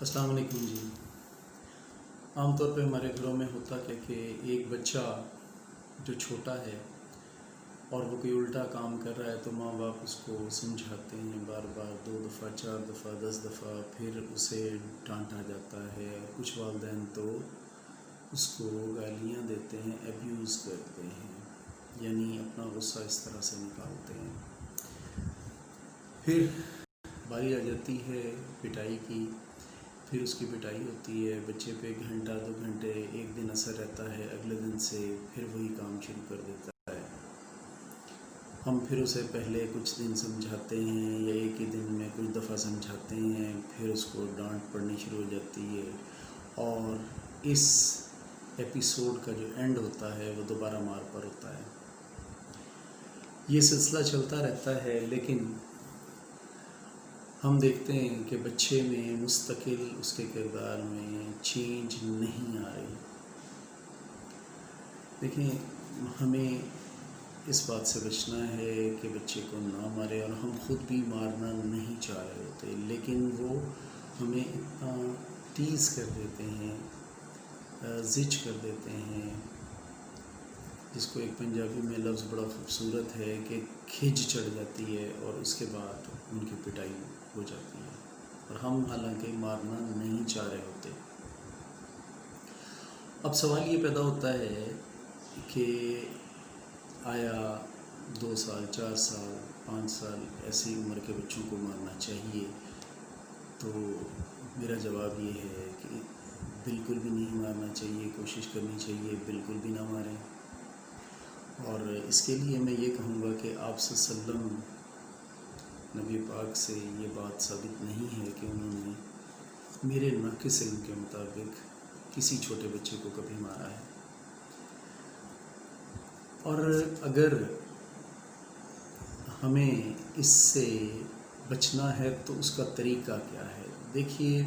السلام علیکم جی۔ عام طور پہ ہمارے گھروں میں ہوتا کیا کہ ایک بچہ جو چھوٹا ہے اور وہ کوئی الٹا کام کر رہا ہے تو ماں باپ اس کو سمجھاتے ہیں بار بار 2 دفعہ 4 دفعہ 10 دفعہ، پھر اسے ڈانٹا جاتا ہے۔ کچھ والدین تو اس کو گالیاں دیتے ہیں، ایبیوز کرتے ہیں، یعنی اپنا غصہ اس طرح سے نکالتے ہیں۔ پھر باری آ جاتی ہے پٹائی کی، پھر اس کی پٹائی ہوتی ہے، بچے پہ 1 گھنٹہ 2 گھنٹے 1 دن اثر رہتا ہے، اگلے دن سے پھر وہی کام شروع کر دیتا ہے۔ ہم پھر اسے پہلے کچھ دن سمجھاتے ہیں یا ایک ہی دن میں کچھ دفعہ سمجھاتے ہیں، پھر اس کو ڈانٹ پڑنی شروع ہو جاتی ہے، اور اس ایپیسوڈ کا جو اینڈ ہوتا ہے وہ دوبارہ مار پر ہوتا ہے۔ یہ سلسلہ چلتا رہتا ہے، لیکن ہم دیکھتے ہیں کہ بچے میں مستقل اس کے کردار میں چینج نہیں آ رہی۔ دیکھیں، ہمیں اس بات سے بچنا ہے کہ بچے کو نہ مارے، اور ہم خود بھی مارنا نہیں چاہ رہے ہوتے، لیکن وہ ہمیں اتنا ٹیز کر دیتے ہیں، زج کر دیتے ہیں، جس کو ایک پنجابی میں لفظ بڑا خوبصورت ہے کہ کھج چڑھ جاتی ہے، اور اس کے بعد ان کی پٹائی ہو جاتی ہے، اور ہم حالانکہ مارنا نہیں چاہ رہے ہوتے۔ اب سوال یہ پیدا ہوتا ہے کہ آیا 2 سال 4 سال 5 سال ایسی عمر کے بچوں کو مارنا چاہیے؟ تو میرا جواب یہ ہے کہ بالکل بھی نہیں مارنا چاہیے، کوشش کرنی چاہیے بالکل بھی نہ ماریں۔ اور اس کے لیے میں یہ کہوں گا کہ آپ صلی اللہ علیہ وسلم، نبی پاک سے یہ بات ثابت نہیں ہے کہ انہوں نے میرے ناقص علم کے مطابق کسی چھوٹے بچے کو کبھی مارا ہے۔ اور اگر ہمیں اس سے بچنا ہے تو اس کا طریقہ کیا ہے؟ دیکھیے،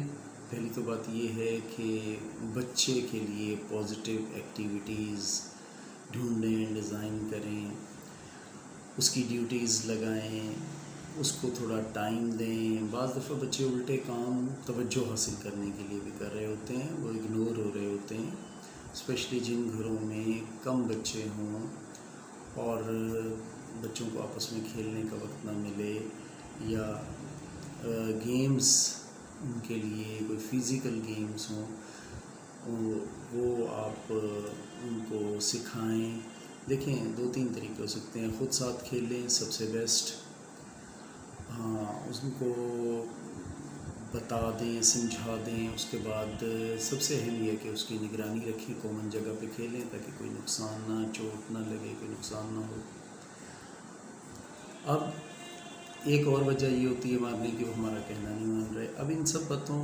پہلی تو بات یہ ہے کہ بچے کے لیے پازیٹیو ایکٹیویٹیز ڈھونڈیں، ڈیزائن کریں، اس کی ڈیوٹیز لگائیں، اس کو تھوڑا ٹائم دیں۔ بعض دفعہ بچے الٹے کام توجہ حاصل کرنے کے لیے بھی کر رہے ہوتے ہیں، وہ اگنور ہو رہے ہوتے ہیں، اسپیشلی جن گھروں میں کم بچے ہوں اور بچوں کو آپس میں کھیلنے کا وقت نہ ملے، یا گیمز ان کے لیے کوئی فزیکل گیمز ہوں، وہ آپ ان کو سکھائیں۔ دیکھیں، 2-3 طریقے ہو سکتے ہیں۔ خود ساتھ کھیلیں، سب سے بیسٹ۔ ہاں، اس کو بتا دیں، سمجھا دیں، اس کے بعد سب سے اہم یہ ہے کہ اس کی نگرانی رکھیں، کامن جگہ پہ کھیلیں تاکہ کوئی نقصان نہ، چوٹ نہ لگے، کوئی نقصان نہ ہو۔ اب ایک اور وجہ یہ ہوتی ہے مارنے کی، وہ ہمارا کہنا نہیں مان رہے۔ اب ان سب باتوں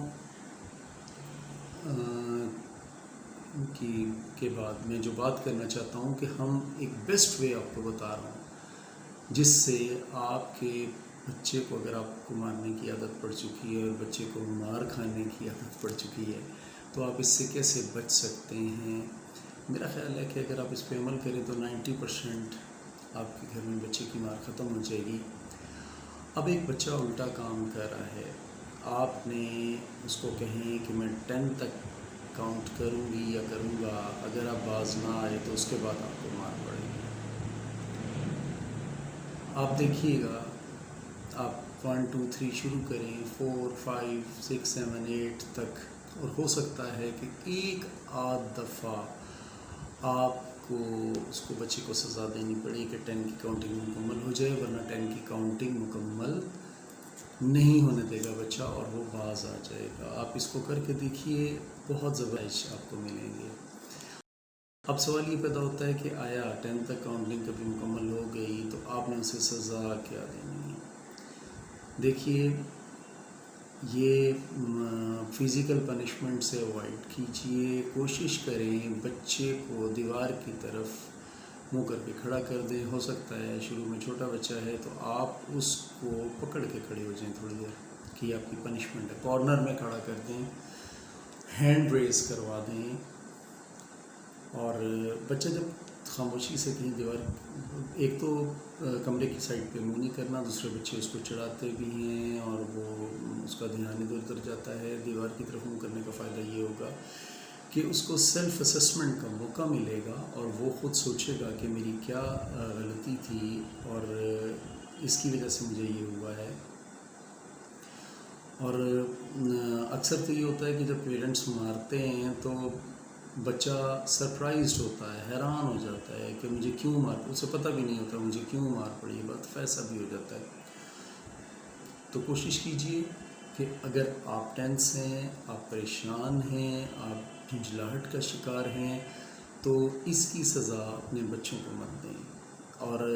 کے بعد میں جو بات کرنا چاہتا ہوں کہ ہم ایک بیسٹ وے آپ کو بتا رہا ہوں، جس سے آپ کے بچے کو، اگر آپ کو مارنے کی عادت پڑ چکی ہے اور بچے کو مار کھانے کی عادت پڑ چکی ہے، تو آپ اس سے کیسے بچ سکتے ہیں۔ میرا خیال ہے کہ اگر آپ اس پہ عمل کریں تو 90% آپ کے گھر میں بچے کی مار ختم ہو جائے گی۔ اب ایک بچہ الٹا کام کر رہا ہے، آپ نے اس کو کہیں کہ میں 10 تک کاؤنٹ کروں گی یا کروں گا، اگر آپ باز نہ آئے تو اس کے بعد آپ کو مار پڑے گی۔ آپ دیکھیے گا، آپ 1 2 3 شروع کریں، 4 5 6 7 8 تک، اور ہو سکتا ہے کہ ایک آدھ دفعہ آپ کو اس کو بچے کو سزا دینی پڑے کہ 10 کی کاؤنٹنگ مکمل ہو جائے، ورنہ 10 کی کاؤنٹنگ مکمل نہیں ہونے دے گا بچہ، اور وہ باز آ جائے گا۔ آپ اس کو کر کے دیکھیے، بہت زبردست آپ کو ملیں گے۔ اب سوال یہ پیدا ہوتا ہے کہ آیا 10 تک کاؤنٹنگ کبھی مکمل ہو گئی تو آپ نے اسے سزا کیا دینی ہے؟ دیکھیے، یہ فزیکل پنشمنٹ سے اوائڈ کیجیے، کوشش کریں بچے کو دیوار کی طرف منہ کر کے کھڑا کر دیں۔ ہو سکتا ہے شروع میں چھوٹا بچہ ہے تو آپ اس کو پکڑ کے کھڑے ہو جائیں تھوڑی دیر، کہ آپ کی پنشمنٹ ہے، کارنر میں کھڑا کر دیں، ہینڈ ریز کروا دیں، اور بچہ جب خاموشی سے کہیں دیوار، ایک تو کمرے کی سائڈ پہ منہ نہیں کرنا، دوسرے بچے اس کو چڑھاتے بھی ہیں اور وہ اس کا دھیان ادھر ادھر جاتا ہے. دیوار کی طرف منہ کرنے کا فائدہ یہ ہوگا کہ اس کو سیلف اسسمنٹ کا موقع ملے گا اور وہ خود سوچے گا کہ میری کیا غلطی تھی اور اس کی وجہ سے مجھے یہ ہوا ہے. اور اکثر تو یہ ہوتا ہے کہ جب پیرنٹس مارتے ہیں تو بچہ سرپرائزڈ ہوتا ہے، حیران ہو جاتا ہے کہ مجھے کیوں مار، اسے پتہ بھی نہیں ہوتا مجھے کیوں مار پڑی. یہ بات ایسا بھی ہو جاتا ہے. تو کوشش کیجئے کہ اگر آپ ٹینس ہیں، آپ پریشان ہیں، آپ جھنجھلاہٹ کا شکار ہیں تو اس کی سزا اپنے بچوں کو مت دیں اور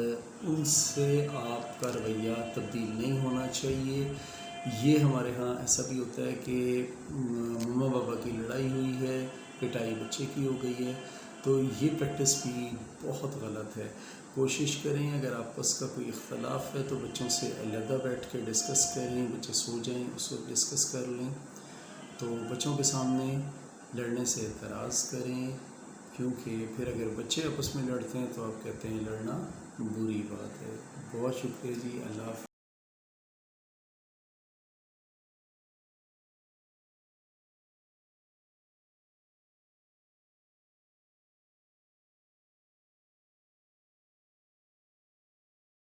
ان سے آپ کا رویہ تبدیل نہیں ہونا چاہیے. یہ ہمارے ہاں ایسا بھی ہوتا ہے کہ مما بابا کی لڑائی ہوئی ہے، پٹائی بچے کی ہو گئی ہے، تو یہ پریکٹس بھی بہت غلط ہے. کوشش کریں اگر آپس کا کوئی اختلاف ہے تو بچوں سے علیحدہ بیٹھ کے ڈسکس کریں، بچے سو جائیں اس وقت ڈسکس کر لیں. تو بچوں کے سامنے لڑنے سے اعتراض کریں، کیونکہ پھر اگر بچے آپس میں لڑتے ہیں تو آپ کہتے ہیں لڑنا بری بات ہے. بہت شکریہ جی، اللہ حافظ.